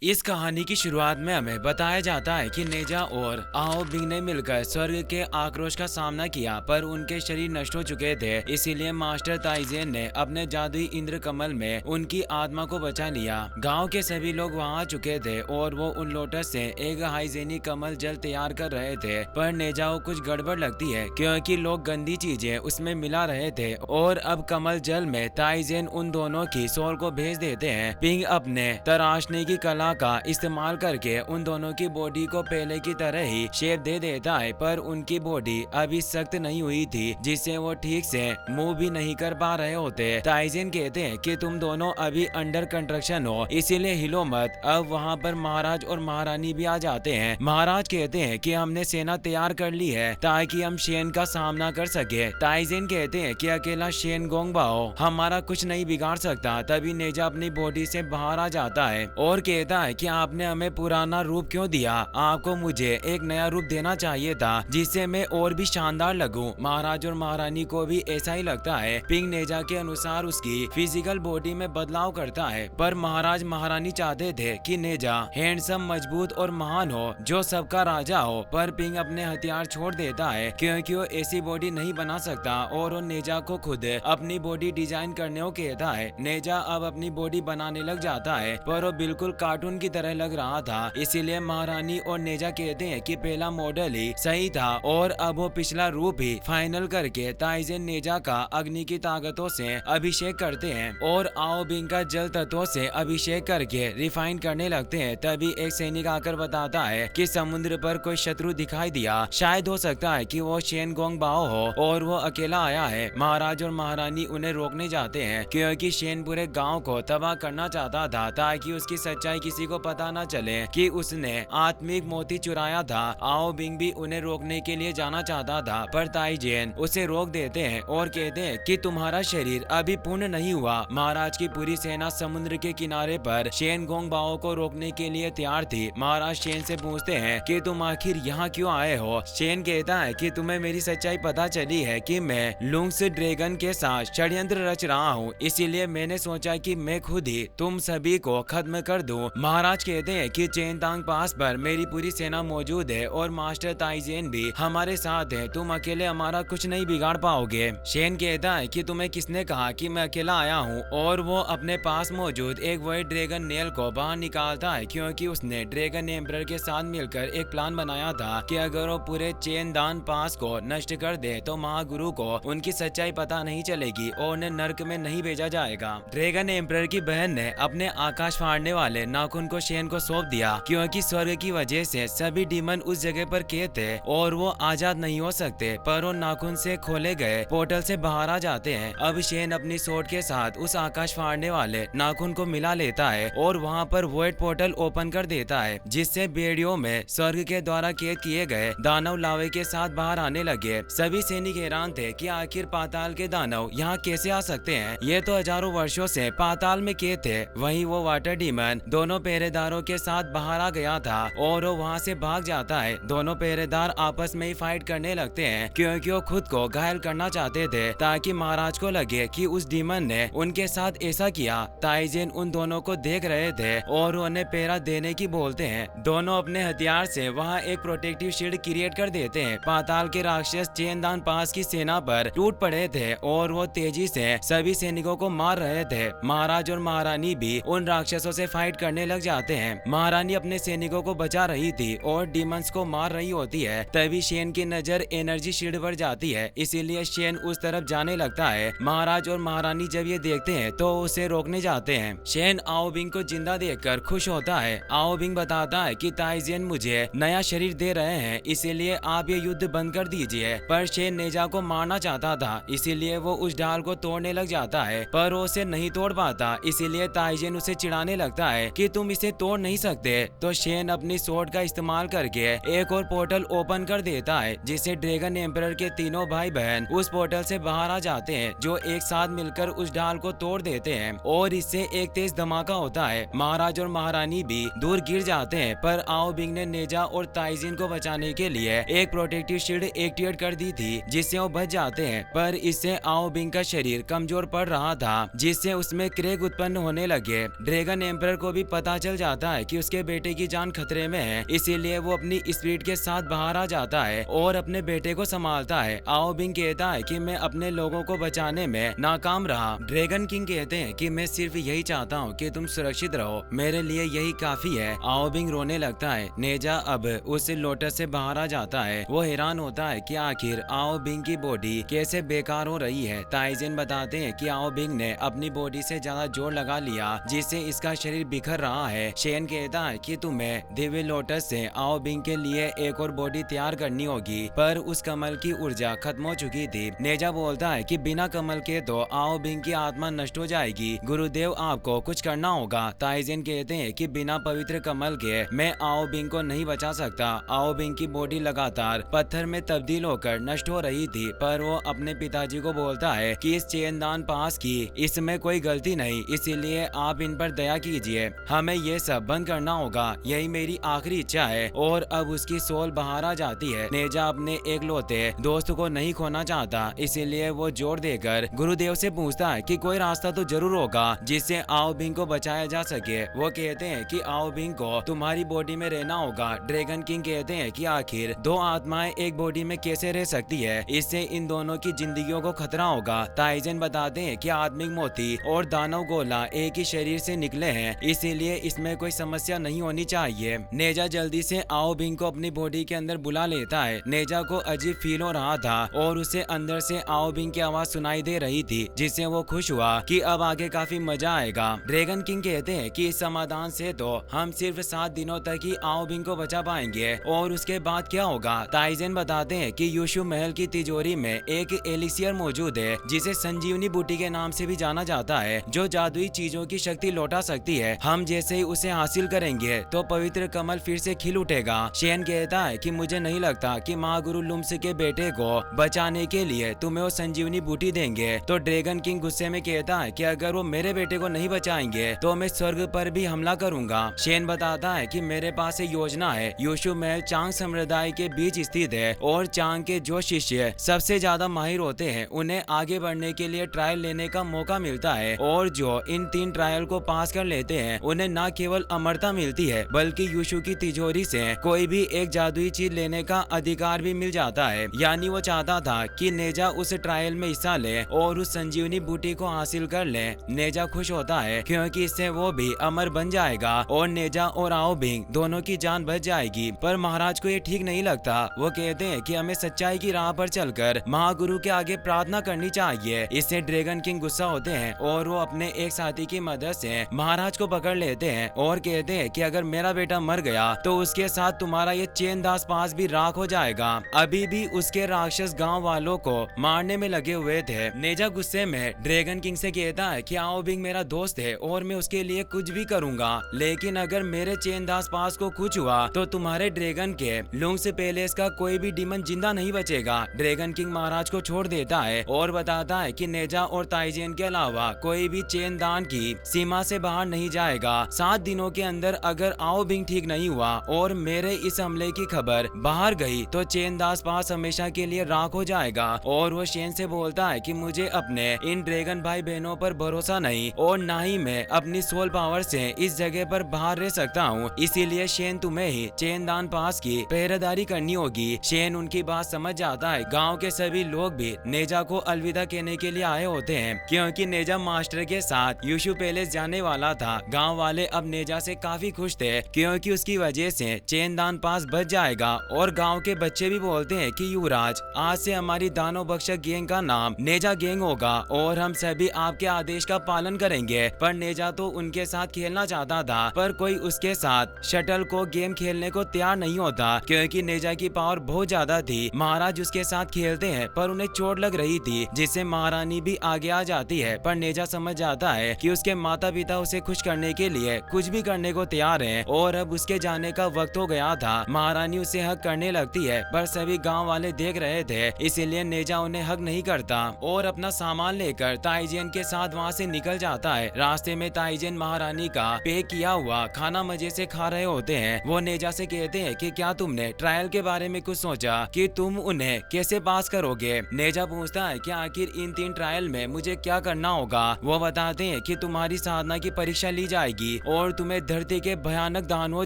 इस कहानी की शुरुआत में हमें बताया जाता है कि नेजा और आओ बिंग ने मिलकर स्वर्ग के आक्रोश का सामना किया, पर उनके शरीर नष्ट हो चुके थे। इसीलिए मास्टर ताइजेन ने अपने जादुई इंद्र कमल में उनकी आत्मा को बचा लिया। गांव के सभी लोग वहां आ चुके थे और वो उन लोटस से एक हाइजेनिक कमल जल तैयार कर रहे थे, पर नेजा को कुछ गड़बड़ लगती है क्योंकि लोग गंदी चीजें उसमें मिला रहे थे। और अब कमल जल में ताइजेन उन दोनों की सोल को भेज देते हैं। पिंग अपने तराशने की कला का इस्तेमाल करके उन दोनों की बॉडी को पहले की तरह ही शेप दे देता है, पर उनकी बॉडी अभी सख्त नहीं हुई थी जिससे वो ठीक से मूव भी नहीं कर पा रहे होते। ताइजेन कहते हैं कि तुम दोनों अभी अंडर कंस्ट्रक्शन हो, इसीलिए हिलो मत। अब वहाँ पर महाराज और महारानी भी आ जाते हैं। महाराज कहते हैं कि हमने सेना तैयार कर ली है ताकि हम शेन का सामना कर सके। ताइजेन कहते हैं कि अकेला शेन गोंगबाओ हमारा कुछ नहीं बिगाड़ सकता। तभी नेजा अपनी बॉडी से बाहर आ जाता है और कहता है कि आपने हमें पुराना रूप क्यों दिया, आपको मुझे एक नया रूप देना चाहिए था जिससे मैं और भी शानदार लगूं। महाराज और महारानी को भी ऐसा ही लगता है। पिंग नेजा के अनुसार उसकी फिजिकल बॉडी में बदलाव करता है, पर महाराज महारानी चाहते थे कि नेजा हैंडसम, मजबूत और महान हो, जो सबका राजा हो। पर पिंग अपने हथियार छोड़ देता है क्योंकि वो ऐसी बॉडी नहीं बना सकता और वो नेजा को खुद अपनी बॉडी डिजाइन करने को कहता है। नेजा अब अपनी बॉडी बनाने लग जाता है, पर वो बिल्कुल कार्टून की तरह लग रहा था। इसीलिए महारानी और नेजा कहते हैं कि पहला मॉडल ही सही था और अब वो पिछला रूप ही फाइनल करके ताइजेन नेजा का अग्नि की ताकतों से अभिषेक करते हैं और आओ बिंग का जल तत्वों से अभिषेक करके रिफाइन करने लगते हैं। तभी एक सैनिक आकर बताता है कि समुद्र पर कोई शत्रु दिखाई दिया, शायद हो सकता है कि वो शेन गोंगबाओ हो और वो अकेला आया है। महाराज और महारानी उन्हें रोकने जाते हैं क्योंकि शेन पूरे गाँव को तबाह करना चाहता था ताकि उसकी सच्चाई किसी को पता न चले कि उसने आत्मिक मोती चुराया था। आओ बिंग भी उन्हें रोकने के लिए जाना चाहता था, पर ताइजेन उसे रोक देते हैं और कहते हैं कि तुम्हारा शरीर अभी पूर्ण नहीं हुआ। महाराज की पूरी सेना समुद्र के किनारे पर शेन गोंगबाओ को रोकने के लिए तैयार थी। महाराज शेन से पूछते हैं कि तुम आखिर यहाँ क्यों आए हो। शेन कहता है कि तुम्हें मेरी सच्चाई पता चली है कि मैं लुंग्स ड्रैगन के साथ षड्यंत्र रच रहा हूँ, इसीलिए मैंने सोचा कि मैं खुद ही तुम सभी को खत्म कर दूं। महाराज कहते हैं कि चेनतांग पास पर मेरी पूरी सेना मौजूद है और मास्टर ताइजेन भी हमारे साथ है, तुम अकेले हमारा कुछ नहीं बिगाड़ पाओगे। शेन कहता है कि तुम्हें किसने कहा कि मैं अकेला आया हूँ, और वो अपने पास मौजूद एक व्हाइट ड्रैगन नेल को बाहर निकालता है क्योंकि उसने ड्रैगन एम्परर के साथ मिलकर एक प्लान बनाया था कि अगर वो पूरे चेनदान पास को नष्ट कर दे तो महागुरु को उनकी सच्चाई पता नहीं चलेगी और उन्हें नर्क में नहीं भेजा जाएगा। ड्रैगन एम्परर की बहन ने अपने आकाश फाड़ने वाले नाखून को शेन को सौंप दिया क्योंकि स्वर्ग की वजह से सभी डीमन उस जगह पर कैद थे और वो आजाद नहीं हो सकते, पर वो नाखून से खोले गए पोर्टल से बाहर आ जाते हैं। अब शेन अपनी सोट के साथ उस आकाश फाड़ने वाले नाखून को मिला लेता है और वहाँ पर वॉइड पोर्टल ओपन कर देता है, जिससे बेड़ियों में स्वर्ग के द्वारा कैद किए गए दानव लावे के साथ बाहर आने लगे। सभी सैनिक हैरान थे कि आखिर पाताल के दानव यहाँ कैसे आ सकते हैं, ये तो हजारों वर्षों से पाताल में कैद थे। वहीं वो वाटर डीमन दोनों पहरेदारों के साथ बाहर आ गया था और वो वहाँ से भाग जाता है। दोनों पहरेदार आपस में ही फाइट करने लगते हैं क्योंकि वो खुद को घायल करना चाहते थे ताकि महाराज को लगे कि उस डीमन ने उनके साथ ऐसा किया। ताइजेन उन दोनों को देख रहे थे और उन्हें पहरा देने की बोलते हैं। दोनों अपने हथियार से वहाँ एक प्रोटेक्टिव शील्ड क्रिएट कर देते हैं। पाताल के राक्षस चेनदान पास की सेना पर टूट पड़े थे और वो तेजी से सभी सैनिकों को मार रहे थे। महाराज और महारानी भी उन राक्षसों से फाइट करने लग जाते हैं। महारानी अपने सैनिकों को बचा रही थी और डीमंस को मार रही होती है। तभी शेन की नजर एनर्जी शील्ड पर जाती है, इसीलिए शेन उस तरफ जाने लगता है। महाराज और महारानी जब ये देखते हैं तो उसे रोकने जाते हैं। शेन आओ बिंग को जिंदा देखकर खुश होता है। आओ बिंग बताता है कि ताइजेन मुझे नया शरीर दे रहे हैं, इसीलिए आप ये युद्ध बंद कर दीजिए। पर शेन नेजा को मारना चाहता था, इसीलिए वो उस ढाल को तोड़ने लग जाता है, पर वो उसे नहीं तोड़ पाता। इसीलिए ताइजेन उसे चिढ़ाने लगता है कि तुम इसे तोड़ नहीं सकते। तो शेन अपनी सोर्ड का इस्तेमाल करके एक और पोर्टल ओपन कर देता है, जिससे ड्रैगन एम्परर के तीनों भाई बहन उस पोर्टल से बाहर आ जाते हैं, जो एक साथ मिलकर उस ढाल को तोड़ देते हैं और इससे एक तेज धमाका होता है। महाराज और महारानी भी दूर गिर जाते हैं, पर आओ बिंग ने नेजा और ताइजेन को बचाने के लिए एक प्रोटेक्टिव शील्ड एक्टिवेट कर दी थी, जिससे वो बच जाते हैं। पर इससे आओ बिंग का शरीर कमजोर पड़ रहा था, जिससे उसमें क्रेग उत्पन्न होने लगे। ड्रैगन एम्परर को भी पता पता चल जाता है कि उसके बेटे की जान खतरे में है, इसीलिए वो अपनी स्पीड के साथ बाहर आ जाता है और अपने बेटे को संभालता है। आओ बिंग कहता है कि मैं अपने लोगों को बचाने में नाकाम रहा। ड्रैगन किंग कहते हैं कि मैं सिर्फ यही चाहता हूँ कि तुम सुरक्षित रहो, मेरे लिए यही काफी है। आओ बिंग रोने लगता है। नेजा अब उस लोटस से बाहर आ जाता है। वो हैरान होता है कि आखिर आओ बिंग की बॉडी कैसे बेकार हो रही है। ताइजेन बताते हैं कि आओ बिंग ने अपनी बॉडी से ज्यादा जोर लगा लिया, जिससे इसका शरीर बिखर रहा है। शेन कहता है कि तुम्हें दिव्य लोटस से आओ बिंग के लिए एक और बॉडी तैयार करनी होगी, पर उस कमल की ऊर्जा खत्म हो चुकी थी। नेजा बोलता है कि बिना कमल के तो आओ बिंग की आत्मा नष्ट हो जाएगी, गुरुदेव आपको कुछ करना होगा। ताइजेन कहते हैं कि बिना पवित्र कमल के मैं आओ बिंग को नहीं बचा सकता। आओ बिंग की बॉडी लगातार पत्थर में तब्दील होकर नष्ट हो रही थी, पर वो अपने पिताजी को बोलता है कि इस चेनदान पास की इसमें कोई गलती नहीं, इसीलिए आप इन पर दया कीजिए, हमें ये सब बंद करना होगा, यही मेरी आखिरी इच्छा है। और अब उसकी सोल बाहर आ जाती है। नेजा अपने एक लौते दोस्त को नहीं खोना चाहता, इसीलिए वो जोर देकर गुरुदेव से पूछता है कि कोई रास्ता तो जरूर होगा जिससे आओ बिंग को बचाया जा सके। वो कहते हैं कि आओ बिंग को तुम्हारी बॉडी में रहना होगा। ड्रैगन किंग कहते हैं कि आखिर दो आत्माएं एक बॉडी में कैसे रह सकती है, इससे इन दोनों की जिंदगियों को खतरा होगा। ताइजेन बताते हैं कि आत्मिक मोती और दानव गोला एक ही शरीर से निकले हैं, इसीलिए इसमें कोई समस्या नहीं होनी चाहिए। नेजा जल्दी से आओ बिंग को अपनी बॉडी के अंदर बुला लेता है। नेजा को अजीब फील हो रहा था और उसे अंदर से आओ बिंग की आवाज सुनाई दे रही थी, जिससे वो खुश हुआ कि अब आगे काफी मजा आएगा। ड्रैगन किंग कहते हैं कि इस समाधान से तो हम सिर्फ 7 दिनों तक ही आओ बिंग को बचा पाएंगे, और उसके बाद क्या होगा। ताइजेन बताते हैं कि यूशु महल की तिजोरी में एक एलिसियर मौजूद है, जिसे संजीवनी बूटी के नाम से भी जाना जाता है, जो जादुई चीजों की शक्ति लौटा सकती है। हम जैसे ही उसे हासिल करेंगे तो पवित्र कमल फिर से खिल उठेगा। शेन कहता है कि मुझे नहीं लगता कि महागुरु लुम्स के बेटे को बचाने के लिए तुम्हें वो संजीवनी बूटी देंगे। तो ड्रैगन किंग गुस्से में कहता है कि अगर वो मेरे बेटे को नहीं बचाएंगे तो मैं स्वर्ग पर भी हमला करूंगा। शेन बताता है कि मेरे पास एक योजना है। यूशु महल चांग समुदाय के बीच स्थित है और चांग के जो शिष्य सबसे ज्यादा माहिर होते हैं उन्हें आगे बढ़ने के लिए ट्रायल लेने का मौका मिलता है, और जो इन 3 ट्रायल को पास कर लेते हैं उन्हें न केवल अमरता मिलती है बल्कि यूशु की तिजोरी से कोई भी एक जादुई चीज लेने का अधिकार भी मिल जाता है। यानी वो चाहता था कि नेजा उस ट्रायल में हिस्सा ले और उस संजीवनी बूटी को हासिल कर ले। नेजा खुश होता है क्योंकि इससे वो भी अमर बन जाएगा और नेजा और आओ बिंग दोनों की जान बच जाएगी। पर महाराज को ये ठीक नहीं लगता। वो कहते हैं कि हमें सच्चाई की राह पर चलकर महागुरु के आगे प्रार्थना करनी चाहिए। इससे ड्रैगन किंग गुस्सा होते हैं और वो अपने एक साथी की मदद से महाराज को पकड़ लेते हैं और कहते हैं कि अगर मेरा बेटा मर गया तो उसके साथ तुम्हारा ये चैनदास पास भी राख हो जाएगा। अभी भी उसके राक्षस गांव वालों को मारने में लगे हुए थे। नेजा गुस्से में ड्रैगन किंग से कहता है कि आओ बिंग मेरा दोस्त है और मैं उसके लिए कुछ भी करूंगा, लेकिन अगर मेरे चैनदास पास को कुछ हुआ तो तुम्हारे ड्रैगन के लुंग्स पैलेस का कोई भी डीमन जिंदा नहीं बचेगा। ड्रैगन किंग महाराज को छोड़ देता है और बताता है कि नेजा और ताइजेन के अलावा कोई भी चैनदान की सीमा से बाहर नहीं जाएगा। 7 दिनों के अंदर अगर आओ बिंग ठीक नहीं हुआ और मेरे इस हमले की खबर बाहर गई तो चैनदास पास हमेशा के लिए राख हो जाएगा। और वो शेन से बोलता है कि मुझे अपने इन ड्रैगन भाई बहनों पर भरोसा नहीं और ना ही मैं अपनी सोल पावर से इस जगह पर बाहर रह सकता हूँ, इसीलिए शेन तुम्हें ही चैनदान पास की पहरेदारी करनी होगी। शेन उनकी बात समझ जाता है। गाँव के सभी लोग भी नेजा को अलविदा कहने के लिए आए होते हैं क्योंकि नेजा मास्टर के साथ यूशु पैलेस जाने वाला था। गाँव वाले अब नेजा से काफी खुश थे क्योंकि उसकी वजह से चैनदान पास बच जाएगा। और गांव के बच्चे भी बोलते हैं कि युवराज आज से हमारी दानव बख्शक गैंग का नाम नेजा गैंग होगा और हम सभी आपके आदेश का पालन करेंगे। पर नेजा तो उनके साथ खेलना चाहता था, पर कोई उसके साथ शटल को गेम खेलने को तैयार नहीं होता क्योंकि नेजा की पावर बहुत ज्यादा थी। महाराज उसके साथ खेलते हैं पर उन्हें चोट लग रही थी, जिससे महारानी भी आगे आ जाती है। पर नेजा समझ जाता है कि उसके माता पिता उसे खुश करने के लिए कुछ भी करने को तैयार हैं और अब उसके जाने का वक्त हो गया था। महारानी उसे हक करने लगती है पर सभी गांव वाले देख रहे थे, इसीलिए नेजा उन्हें हक नहीं करता और अपना सामान लेकर ताइजेन के साथ वहां से निकल जाता है। रास्ते में ताइजेन महारानी का पैक किया हुआ खाना मजे से खा रहे होते हैं। वो नेजा से कहते हैं कि क्या तुमने ट्रायल के बारे में कुछ सोचा कि तुम उन्हें कैसे पास करोगे। नेजा पूछता है कि आखिर इन 3 ट्रायल में मुझे क्या करना होगा। वो बताते हैं कि तुम्हारी साधना की परीक्षा ली जाएगी और तुम्हें धरती के भयानक दानवों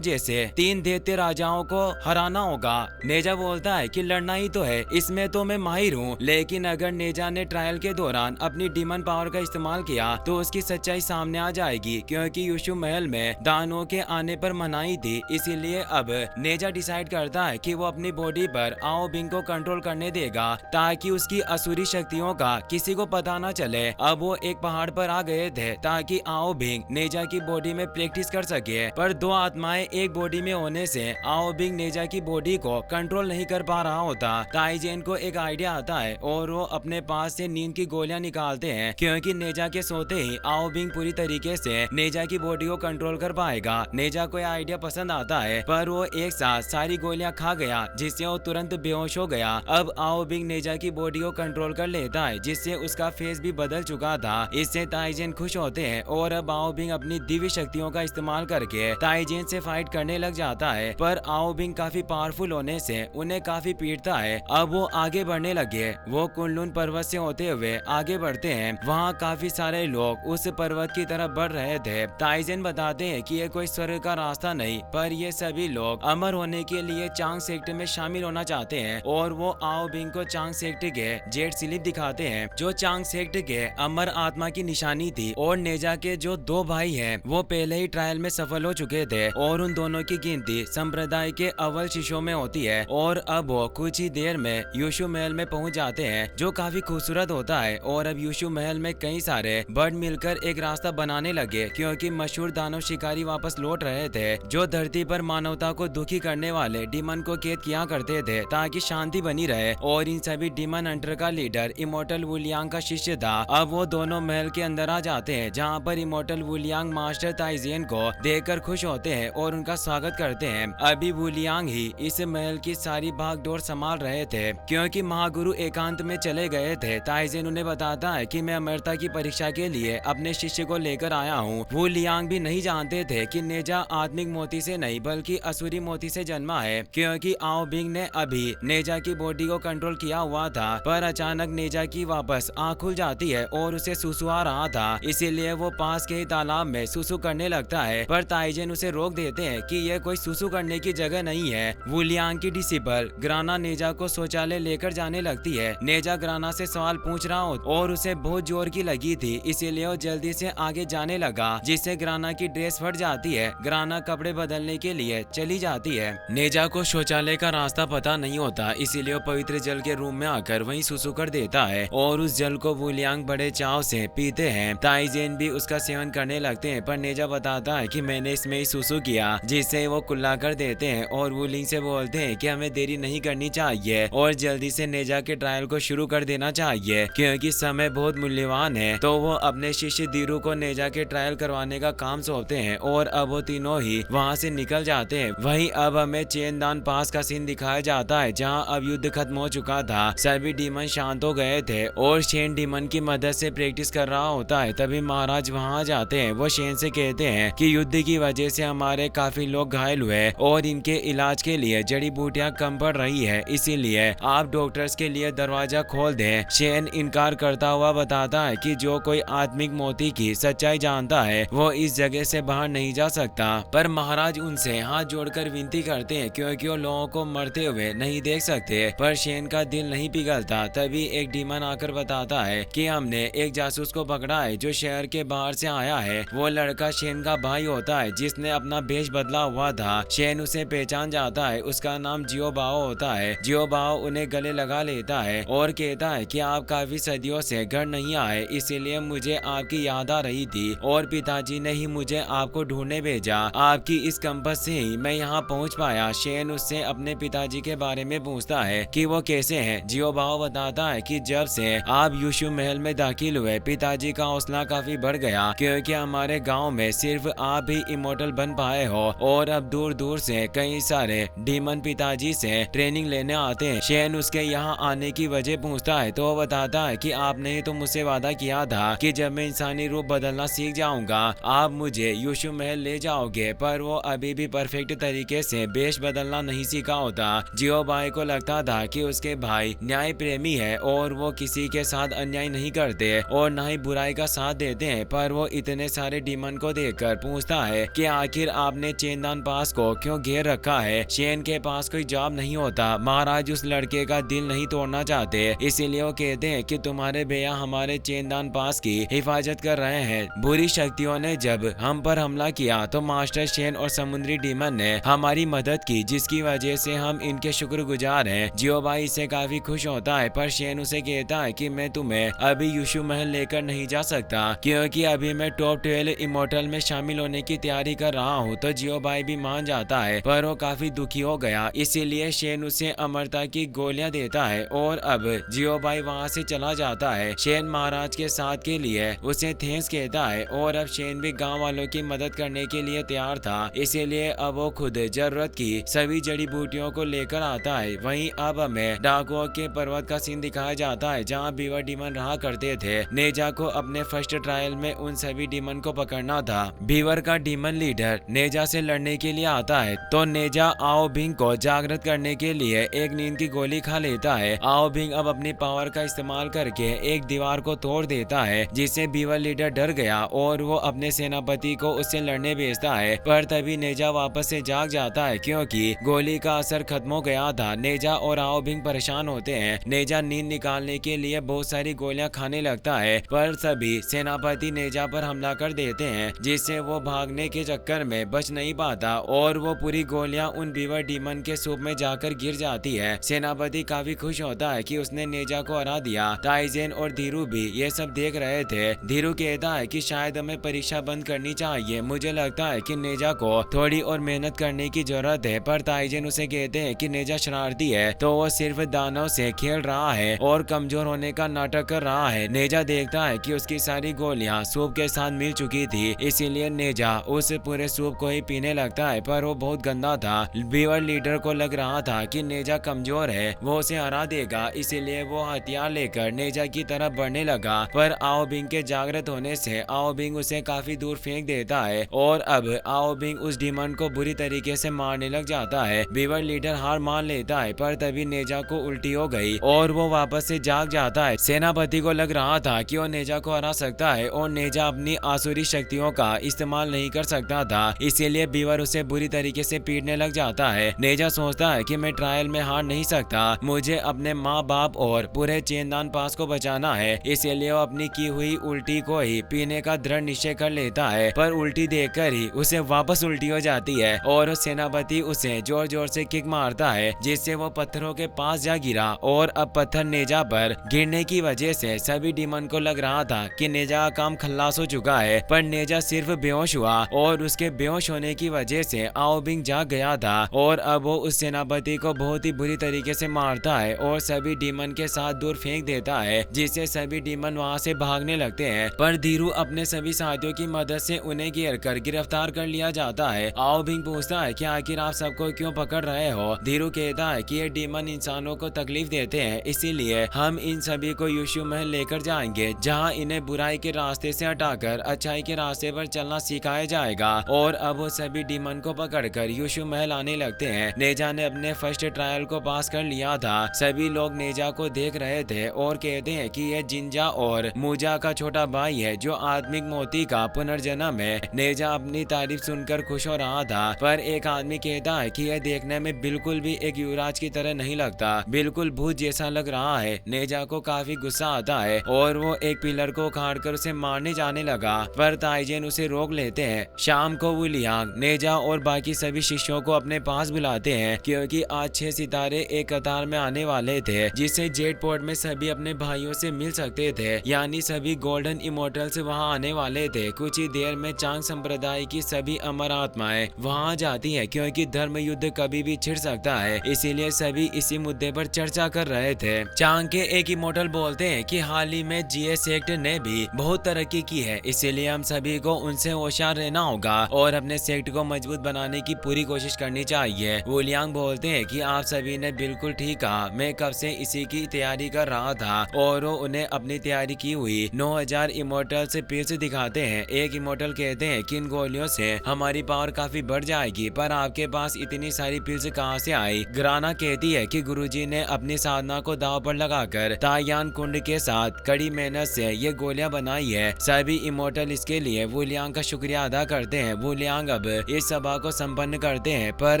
जैसे 3 दैत्य राजाओं को हराना होगा। नेजा बोलता है कि लड़ना ही तो है, इसमें तो मैं माहिर हूँ, लेकिन अगर नेजा ने ट्रायल के दौरान अपनी डीमन पावर का इस्तेमाल किया तो उसकी सच्चाई सामने आ जाएगी, क्योंकि युशु महल में दानवों के आने पर मनाही थी। इसीलिए अब नेजा डिसाइड करता है कि वो अपनी बॉडी पर आओ बिंग को कंट्रोल करने देगा ताकि उसकी असुरी शक्तियों का किसी को पता न चले। अब वो एक पहाड़ पर आ गए थे ताकि आओ बिंग नेजा की बॉडी में प्रैक्टिस कर सके, पर 2 आत्माएं एक बॉडी में होने से आओ बिंग नेजा की बॉडी को कंट्रोल नहीं कर पा रहा होता। ताइजेन को एक आइडिया आता है और वो अपने पास से नींद की गोलियां निकालते हैं, क्योंकि नेजा के सोते ही आओ बिंग पूरी तरीके से नेजा की बॉडी को कंट्रोल कर पाएगा। नेजा को यह आइडिया पसंद आता है, पर वो एक साथ सारी गोलियां खा गया जिससे वो तुरंत बेहोश हो गया। अब आओ बिंग नेजा की बॉडी को कंट्रोल कर लेता है, जिससे उसका फेस भी बदल चुका था। इससे ताइजेन खुश होते हैं और अब आओ बिंग अपनी दिव्य शक्तियों का इस्तेमाल करके ताइजेन से फाइट करने लग जाता है, पर आओ बिंग काफी पावरफुल होने से उन्हें काफी पीटता है। अब वो आगे बढ़ने लगे। वो कुनलुन पर्वत से होते हुए आगे बढ़ते हैं। वहाँ काफी सारे लोग उस पर्वत की तरफ बढ़ रहे थे। ताइजेन बताते हैं कि ये कोई स्वर्ग का रास्ता नहीं, पर ये सभी लोग अमर होने के लिए चांग सेक्टर में शामिल होना चाहते हैं, और वो आओ बिंग को चांग सेक्टर के जेट स्लिप दिखाते हैं जो चांग सेक्टर के अमर आत्मा की निशानी थी। और नेजा के जो 2 भाई हैं वो पहले ही ट्रायल में सफल हो चुके थे और उन दोनों की गिनती संप्रदाय के अव्वल शिष्यों में होती है। और अब वो कुछ ही देर में युशु महल में पहुंच जाते हैं जो काफी खूबसूरत होता है। और अब युशु महल में कई सारे बर्ड मिलकर एक रास्ता बनाने लगे, क्योंकि मशहूर दानव शिकारी वापस लौट रहे थे जो धरती पर मानवता को दुखी करने वाले डीमन को कैद किया करते थे ताकि शांति बनी रहे। और इन सभी डीमन हंटर का लीडर इमोर्टल वुलियांग का शिष्य था। अब वो दोनों महल के अंदर आ जाते हैं, जहाँ पर इमोर्टल वुलियांग मास्टर ताइजेन को देखकर खुश होते हैं और उनका स्वागत करते हैं। अभी वुलियांग ही इस महल की सारी भागदौड़ संभाल रहे थे, क्योंकि महागुरु एकांत में चले गए थे। ताइजेन उन्हें बताता है कि मैं अमरता की परीक्षा के लिए अपने शिष्य को लेकर आया हूँ। वुलियांग भी नहीं जानते थे कि नेजा आत्मिक मोती से नहीं बल्कि असुरी मोती से जन्मा है, क्योंकि आओ बिंग ने अभी नेजा की बॉडी को कंट्रोल किया हुआ था। पर अचानक नेजा की वापस आँख खुल जाती है और उसे सुसु आ रहा था, इसीलिए वो पास के ही तालाब में सुसु करने लगता है। पर ताइजेन उसे रोक देते हैं कि यह कोई सुसु करने की जगह नहीं है। वुलियांग की डिसिपल ग्राना नेजा को शौचालय लेकर जाने लगती है। नेजा ग्राना से सवाल पूछ रहा हो और उसे बहुत जोर की लगी थी, इसीलिए वो जल्दी से आगे जाने लगा, जिससे ग्राना की ड्रेस फट जाती है। ग्राना कपड़े बदलने के लिए चली जाती है। नेजा को शौचालय का रास्ता पता नहीं होता, इसीलिए वो पवित्र जल के रूम में आकर वहीं सुसु कर देता है और उस जल को वुलियांग बड़े चाव से पीते हैं। ताइजेन भी उसका सेवन करने लगते हैं, पर नेजा बताता है कि मैंने इसमें ही सुसु किया, जिससे वो कुल्ला कर देते हैं और वुलिंग से बोलते हैं कि हमें देरी नहीं करनी चाहिए और जल्दी से नेजा के ट्रायल को शुरू कर देना चाहिए, क्योंकि समय बहुत मूल्यवान है। तो वो अपने शिष्य दीरू को नेजा के ट्रायल करवाने का काम सौंपते हैं और अब वो तीनों ही वहाँ से निकल जाते हैं। वहीं अब हमें चेनदान पास का सीन दिखाया जाता है, जहाँ अब युद्ध खत्म हो चुका था। सभी डीमन शांत हो गए थे और शेन डीमन की मदद से प्रैक्टिस कर रहा होता है। तभी महाराज वहाँ जाते हैं। वो शेन से कहते हैं कि युद्ध की वजह से हमारे काफी लोग घायल हुए और इनके इलाज के लिए जड़ी बूटियां कम पड़ रही है, इसीलिए आप डॉक्टर्स के लिए दरवाजा खोल दें। शेन इनकार करता हुआ बताता है कि जो कोई आत्मिक मोती की सच्चाई जानता है वो इस जगह से बाहर नहीं जा सकता। पर महाराज उनसे हाथ जोड़कर विनती करते हैं, क्योंकि वो लोगों को मरते हुए नहीं देख सकते। पर शेन का दिल नहीं पिघलता। तभी एक डीमन आकर बताता है कि हमने एक जासूस को पकड़ा है जो शहर के बाहर से आया है। वो लड़का शेन का भाई होता है जिसने अपना भेष बदला हुआ था। शेन उसे पहचान जाता है। उसका नाम जियो बाओ होता है। जियो बाओ उन्हें गले लगा लेता है और कहता है कि आप काफी सदियों से घर नहीं आए, इसीलिए मुझे आपकी याद आ रही थी और पिताजी ने ही मुझे आपको ढूंढने भेजा। आपकी इस कंपस से ही मैं यहाँ पहुँच पाया। शेन उससे अपने पिताजी के बारे में पूछता है कि वो कैसे हैं। जियो बाओ बताता है कि जब से आप युशु महल में दाखिल हुए पिताजी का हौसला काफी बढ़ गया, क्योंकि हमारे गांव में सिर्फ आप ही इमोर्टल बन पाए हो और अब दूर दूर से कई सारे डीमन पिताजी से ट्रेनिंग लेने आते हैं। शेन उसके यहाँ आने की वजह पूछता है तो वो बताता है कि आपने तो मुझसे वादा किया था कि जब मैं इंसानी रूप बदलना सीख जाऊंगा आप मुझे युशु महल ले जाओगे, पर वो अभी भी परफेक्ट तरीके से वेश बदलना नहीं सीखा होता। जियो बाई को लगता था कि उसके भाई न्याय प्रेमी है और वो किसी के साथ अन्याय नहीं करते और न ही बुराई का साथ देते हैं, पर वो इतने सारे डीमन को देखकर पूछता है कि आखिर आपने चेनदान पास को क्यों घेर रखा है। शेन के पास कोई जवाब नहीं होता। महाराज उस लड़के का दिल नहीं तोड़ना चाहते, इसीलिए वो कहते हैं कि तुम्हारे भैया हमारे चेनदान पास की हिफाजत कर रहे हैं। बुरी शक्तियों ने जब हम पर हमला किया तो मास्टर शेन और समुद्री डीमन ने हमारी मदद की, जिसकी वजह से हम इनके शुक्रगुजार हैं। जियोबाई इससे काफी खुश होता है, पर शेन उसे कहता है कि मैं तुम्हें अभी युशु महल लेकर नहीं जा सकता, क्योंकि अभी मैं टॉप 12 इमोर्टल में शामिल होने की तैयारी कर रहा हूँ। तो जियोबाई भी मान जाता है, पर वो काफी दुखी हो गया, इसीलिए शेन उसे अमरता की गोलियां देता है और अब जियोबाई वहाँ से चला जाता है। शेन महाराज के साथ के लिए उसे थैंक्स कहता है और अब शेन भी गांव वालों की मदद करने के लिए तैयार था, इसीलिए अब वो खुद जरूरत की सभी जड़ी बूटियों को लेकर आता है। वहीं अब हमें डाकुओं के पर्वत का सीन दिखाया जाता है, जहाँ बीवर डीमन रहा करते थे। नेजा को अपने फर्स्ट ट्रायल में उन सभी डीमन को पकड़ना था। बीवर का डीमन लीडर नेजा से लड़ने के लिए आता है, तो नेजा आओ बिंग को जागृत करने के लिए एक नींद की गोली खा लेता है। आओ बिंग अब अपनी पावर का इस्तेमाल करके एक दीवार को तोड़ देता है, जिससे बीवर लीडर डर गया और वो अपने सेनापति को उससे लड़ने भेजता है। पर तभी नेजा वापस से जाग जाता है, क्योंकि गोली का असर खत्म हो गया था। नेजा और आओ बिंग परेशान होते हैं। नेजा नींद निकालने के लिए बहुत सारी गोलियां खाने लगता है, पर सभी सेनापति नेजा पर हमला कर देते हैं, जिससे वो भागने के चक्कर में बच नहीं पाता और वो पूरी गोलियां उन बीवर डीमन के सूप में जाकर गिर जाती है। सेनापति काफी खुश होता है कि उसने नेजा को हरा दिया। ताइजेन और धीरू भी ये सब देख रहे थे। धीरू कहता है कि शायद हमें परीक्षा बंद करनी चाहिए, मुझे लगता है कि नेजा को थोड़ी और मेहनत करने की जरूरत है। पर ताइजेन उसे कहते हैं कि नेजा शरारती है, तो वो सिर्फ दानव से खेल रहा है और कमजोर होने का नाटक कर रहा है। नेजा देखता है कि उसकी सारी गोलियां सूप के साथ मिल चुकी थी, इसीलिए नेजा उस पूरे सूप को ही पीने लगता है, पर वो बहुत गंदा था। बीवर लीडर को लग रहा था कि नेजा कमजोर है, वो उसे हरा देगा, इसीलिए वो हथियार लेकर नेजा की तरफ बढ़ने लगा। पर आओ बिंग के जागृत होने से आओ बिंग उसे काफी दूर फेंक देता है और अब आओ बिंग उस डीमन को बुरी तरीके से मारने लग जाता है। बीवर लीडर हार मान लेता है, पर तभी नेजा को उल्टी हो गई और वो वापस से जाग जाता है। सेनापति को लग रहा था कि वो नेजा को हरा सकता है और नेजा अपनी आसुरी शक्तियों का इस्तेमाल नहीं कर सकता था, इसीलिए बीवर उसे बुरी तरीके से पीटने लग जाता है। नेजा सोचता है कि मैं ट्रायल में हार नहीं सकता, मुझे अपने माँ बाप और पूरे चेनदान पास को बचाना है, इसीलिए वो अपनी की हुई उल्टी को ही पीने का दृढ़ निश्चय कर लेता है। पर उल्टी देखकर ही उसे वापस उल्टी हो जाती है और सेनापति उसे जोर जोर से किक मारता है, जिससे वो पत्थरों के पास जा गिरा और अब पत्थर नेजा पर गिरने की वजह से सभी डीमन को लग रहा था कि नेजा का काम खल्लास हो चुका है। पर नेजा सिर्फ बेहोश हुआ और उसके बेहोश होने की वजह से आओ बिंग जाग गया था और अब वो उस सेनापति को बहुत ही बुरी तरीके से मारता है और सभी डीमन के साथ दूर फेंक देता है, जिससे सभी डीमन वहां से भागने लगते हैं। पर धीरू अपने सभी साथियों की मदद से उन्हें घेर कर गिरफ्तार कर लिया जाता है। आओ बिंग पूछता है कि आखिर आप सबको क्यों पकड़ रहे हो। धीरू कहता है कि ये डीमन इंसानों को तकलीफ देते हैं, इसीलिए हम इन सभी को युशु महल लेकर जाएंगे, जहाँ इन्हें बुराई के रास्ते से हटाकर अच्छाई के रास्ते पर चलना सिखाया जाएगा। और अब वो सभी डीमन को पकड़कर युशु महल आने लगते हैं। नेजा ने अपने फर्स्ट ट्रायल को पास कर लिया था। सभी लोग नेजा को देख रहे थे और कहते हैं कि यह जिंजा और मूजा का छोटा भाई है, जो आत्मिक मोती का पुनर्जन्म है। नेजा अपनी तारीफ सुनकर खुश हो रहा था, पर एक आदमी कहता है कि यह देखने में बिल्कुल भी एक युवराज की तरह नहीं लगता, बिल्कुल भूत जैसा लग रहा है। नेजा को काफी गुस्सा आता है और वो एक पिलर को उखाड़कर उसे मारने जाने लगा, पर ताइजेन उसे रोक लेते हैं। शाम को वू लियांग नेजा और बाकी सभी शिष्यों को अपने पास बुलाते हैं, क्योंकि आज 6 सितारे एक कतार में आने वाले थे, जिससे जेट पोर्ट में सभी अपने भाइयों से मिल सकते थे, यानी सभी गोल्डन इमोर्टल्स वहां आने वाले थे। कुछ ही देर में चांग संप्रदाय की सभी अमर आत्माएं वहां जाती है, क्योंकि धर्म युद्ध कभी भी छिड़ सकता है, इसीलिए सभी इसी मुद्दे पर चर्चा कर रहे थे। चांग के एक इमोर्टल बोलते हैं कि हाल ही में जीए सेक्ट ने भी बहुत तरक्की की है, इसीलिए हम सभी को उनसे होशियार रहना होगा और अपने सेक्ट को मजबूत बनाने की पूरी कोशिश करनी चाहिए। वू लियांग बोलते हैं कि आप सभी ने बिल्कुल ठीक कहा, मैं कब से इसी की तैयारी कर रहा था। और वो उन्हें अपनी तैयारी की हुई 9000 इमोर्टल से पिल्स दिखाते हैं। एक इमोर्टल कहते हैं कि इन गोलियों से हमारी पावर काफी बढ़ जाएगी, पर आपके पास इतनी सारी पिल्स कहाँ से आई। ग्राना कहती है कि गुरुजी ने अपनी साधना को दांव पर लगाकर तायान कुंड के साथ कड़ी मेहनत से ये गोलियां बनाई है। सभी इमोर्टल इसके लिए वू वुलियांग का शुक्रिया अदा करते हैं। वुलियांग अब इस सभा को संपन्न करते हैं, पर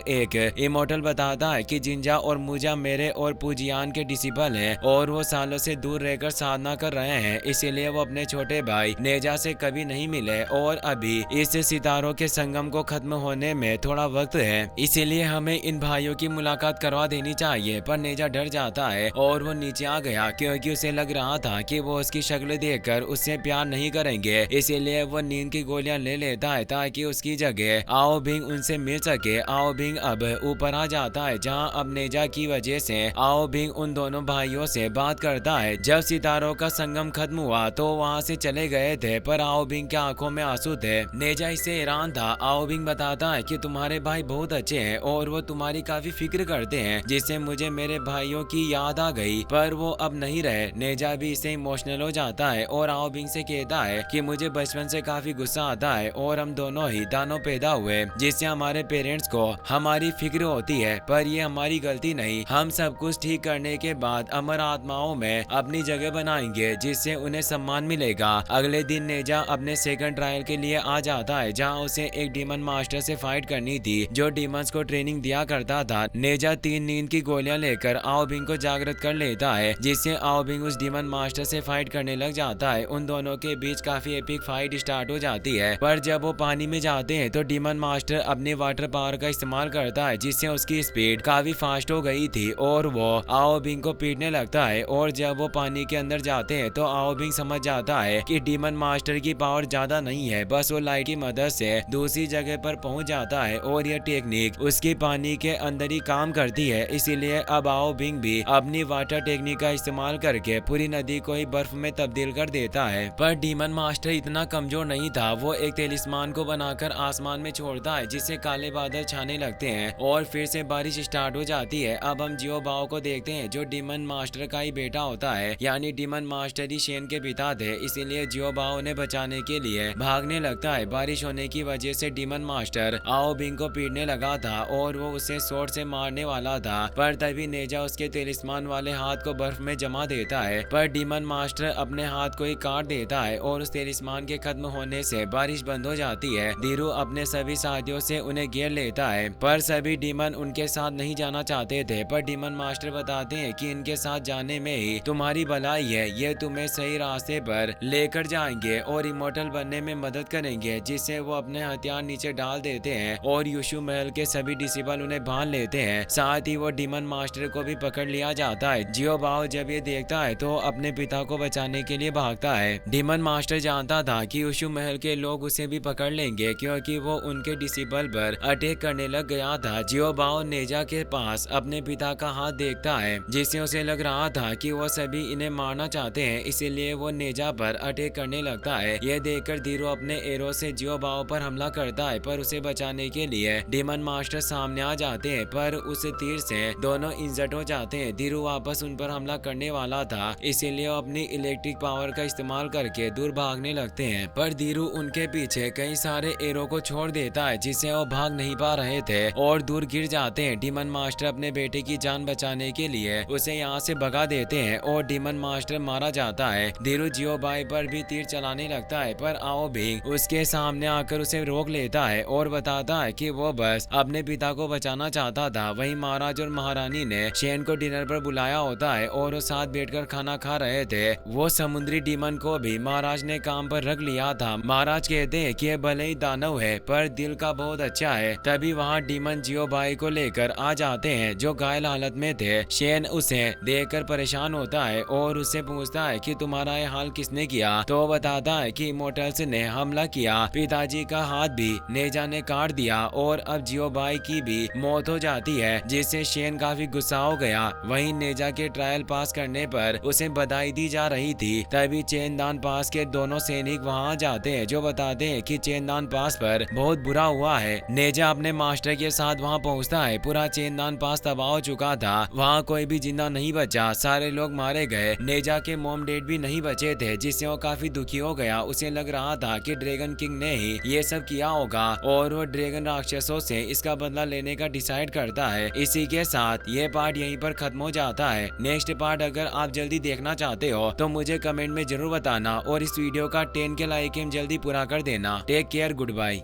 एक इमोर्टल बताता है कि जिंजा और मुजा मेरे और पूजियान के डिसिपल हैं और वो सालों से दूर रहकर साधना कर रहे हैं, इसीलिए वो अपने छोटे भाई नेजा से कभी नहीं मिले और अभी इस सितारों के संगम को खत्म होने में थोड़ा वक्त है, इसीलिए हमें इन भाइयों की मुलाकात करवा देनी चाहिए। पर नेजा डर जाता है और वो नीचे आ गया क्योंकि उसे लग रहा था कि वो उसकी शक्ल देखकर उससे प्यार नहीं करेंगे, इसीलिए वो नींद की गोलियां ले लेता है ताकि उसकी जगह आओ बिंग उनसे मिल सके। आओ बिंग अब ऊपर आ जाता है जहां अब नेजा की वजह से आओ बिंग उन दोनों भाइयों से बात करता है। जब सितारों का संगम खत्म हुआ तो वहां से चले गए थे, पर आओ बिंग के आंखों में आंसू थे। नेजा इससे हैरान था। आओ बिंग बताता है कि तुम्हारे भाई बहुत अच्छे हैं और वो तुम्हारी काफी फिक्र करते हैं, जिससे मुझे मेरे भाइयों की याद आ गई, पर वो अब नहीं रहे। नेजा भी इससे इमोशनल हो जाता है और आओ बिंग से कहता है कि मुझे बचपन से काफी गुस्सा आता है और हम दोनों ही दानव पैदा हुए, जिससे हमारे पेरेंट्स को हमारी फिक्र होती है, पर ये हमारी गलती नहीं। हम सब कुछ ठीक करने के बाद अमर आत्माओं में अपनी जगह बनाएंगे, जिससे उन्हें सम्मान मिलेगा। अगले दिन नेजा अपने सेकंड ट्रायल के लिए आ जाता है जहां उसे एक डीमन मास्टर से फाइट करनी थी जो डीमंस को ट्रेनिंग दिया करता था। नेजा 3 नींद की गोलियां लेकर आओ बिंग को जागृत कर लेता है, जिससे आओ बिंग उस डीमन मास्टर से फाइट करने लग जाता है। उन दोनों के बीच काफी एपिक फाइट स्टार्ट हो जाती है, पर जब वो पानी में जाते हैं तो डीमन मास्टर अपने वाटर पावर का इस्तेमाल करता है, जिससे उसकी स्पीड काफी फास्ट हो गई थी और वो आओ बिंग को पीटने लगता है। और जब वो पानी के अंदर जाते हैं तो आओ बिंग समझ जाता है कि डीमन मास्टर की पावर ज्यादा नहीं है, बस वो लाइट की मदद से दूसरी जगह पर पहुंच जाता है और यह टेक्निक उसकी पानी के अंदर ही काम करती है। इसीलिए अब आओ बिंग भी अपनी वाटर टेक्निक का इस्तेमाल करके पूरी नदी को ही बर्फ में तब्दील कर देता है। पर डीमन मास्टर इतना कमजोर नहीं था, वो एक तेलिस्मान को बनाकर आसमान में छोड़ता है, जिससे काले बादल छाने लगते हैं और फिर से बारिश स्टार्ट हो जाती है। अब हम जियो बाओ को देखते हैं जो डीमन मास्टर का ही बेटा होता है, यानी डीमन मास्टर ही शेन के पिता थे, इसीलिए जियो बाओ ने बचाने के लिए भागने लगता है। बारिश होने की वजह से डीमन मास्टर आओ बिंग को पीटने लगा था और वो उसे स्वॉर्ड से मारने वाला था, पर तभी नेजा उसके तेलिस्मान वाले हाथ को बर्फ में जमा देता है, पर डीमन मास्टर अपने हाथ को ही काट देता है और उस तेलिस्मान के खत्म होने से बारिश बंद हो जाती है। धीरू अपने सभी साथियों से उन्हें घेर लेता है, पर सभी डीमन उनके साथ नहीं जाना चाहते थे, पर डीमन मास्टर बताते हैं कि इनके साथ जाने में ही तुम्हारी भलाई है, ये तुम्हें सही रास्ते पर लेकर जाएंगे और इमोर्टल बनने में मदद करेंगे, जिससे वो अपने हथियार नीचे डाल देते हैं और यूशु महल के सभी डिसिबल उन्हें बांध लेते हैं। साथ ही वो डीमन मास्टर को भी पकड़ लिया जाता है। जियो बाओ जब ये देखता है तो अपने पिता को बचाने के लिए भागता है। डीमन मास्टर जानता था कि यूशु महल के लोग उसे भी पकड़ लेंगे क्योंकि वो उनके डिसिबल पर अटैक करने लग गया था। जियो बाओ नेजा के पास अपने पिता का हाथ देखता है, जिससे उसे लग रहा था कि वो सभी इन्हें मारना चाहते हैं, इसीलिए वो नेजा पर अटैक करने लगता है। यह देखकर धीरू अपने एरो से जियो बाओ पर हमला करता है, पर उसे बचाने के लिए डीमन मास्टर सामने आ जाते हैं, पर उस तीर से दोनों इंजर्ड हो जाते हैं। धीरू वापस उन पर हमला करने वाला था, इसीलिए वो अपनी इलेक्ट्रिक पावर का इस्तेमाल करके दूर भागने लगते हैं, पर धीरू उनके पीछे कई सारे एरो को छोड़ देता है, जिससे वो भाग नहीं पा रहे थे और दूर गिर जाते हैं। डीमन मास्टर अपने बेटे की जान बचाने के लिए उसे यहाँ से भगा देते हैं और डीमन मास्टर मारा जाता है। धीरू जियो बाई पर भी तीर चलाने लगता है, पर आओ बिंग उसके सामने आकर उसे रोक लेता है और बताता है कि वो बस अपने पिता को बचाना चाहता था। वहीं महाराज और महारानी ने शेन को डिनर पर बुलाया होता है और वो साथ बैठकर खाना खा रहे थे। वो समुद्री डीमन को भी महाराज ने काम पर रख लिया था। महाराज कहते हैं कि ये भले ही दानव है पर दिल का बहुत अच्छा है। तभी वहाँ डीमन जियो बाई को लेकर आ जाते हैं जो घायल हालत में थे। शेन उसे देखकर परेशान होता है और उससे पूछता है कि तुम्हारा ये हाल किसने किया, तो बताता है कि इमोर्टल्स ने हमला किया, पिताजी का हाथ भी नेजा ने काट दिया और अब जियो बाई की भी मौत हो जाती है, जिससे शेन काफी गुस्सा हो गया। वहीं नेजा के ट्रायल पास करने पर उसे बधाई दी जा रही थी। तभी चेनदान पास के दोनों सैनिक वहां जाते हैं जो बताते हैं कि चेनदान पास पर बहुत बुरा हुआ है। नेजा अपने मास्टर के साथ वहां पहुंचता है। पूरा चेनदान पास तबाह हो चुका था, वहां कोई भी जिंदा नहीं बचा, सारे लोग मारे गए। नेजा के मॉम डैड भी नहीं बचे थे, जिससे वो काफी दुखी हो गया। उसे लग रहा था कि ड्रैगन किंग ने ही ये सब किया होगा और वो ड्रैगन राक्षसों से इसका बदला लेने का डिसाइड करता है। इसी के साथ ये पार्ट यहीं पर खत्म हो जाता है। नेक्स्ट पार्ट अगर आप जल्दी देखना चाहते हो तो मुझे कमेंट में जरूर बताना और इस वीडियो का 10 के लाइक हम जल्दी जल्दी पूरा कर देना। Take care, good bye.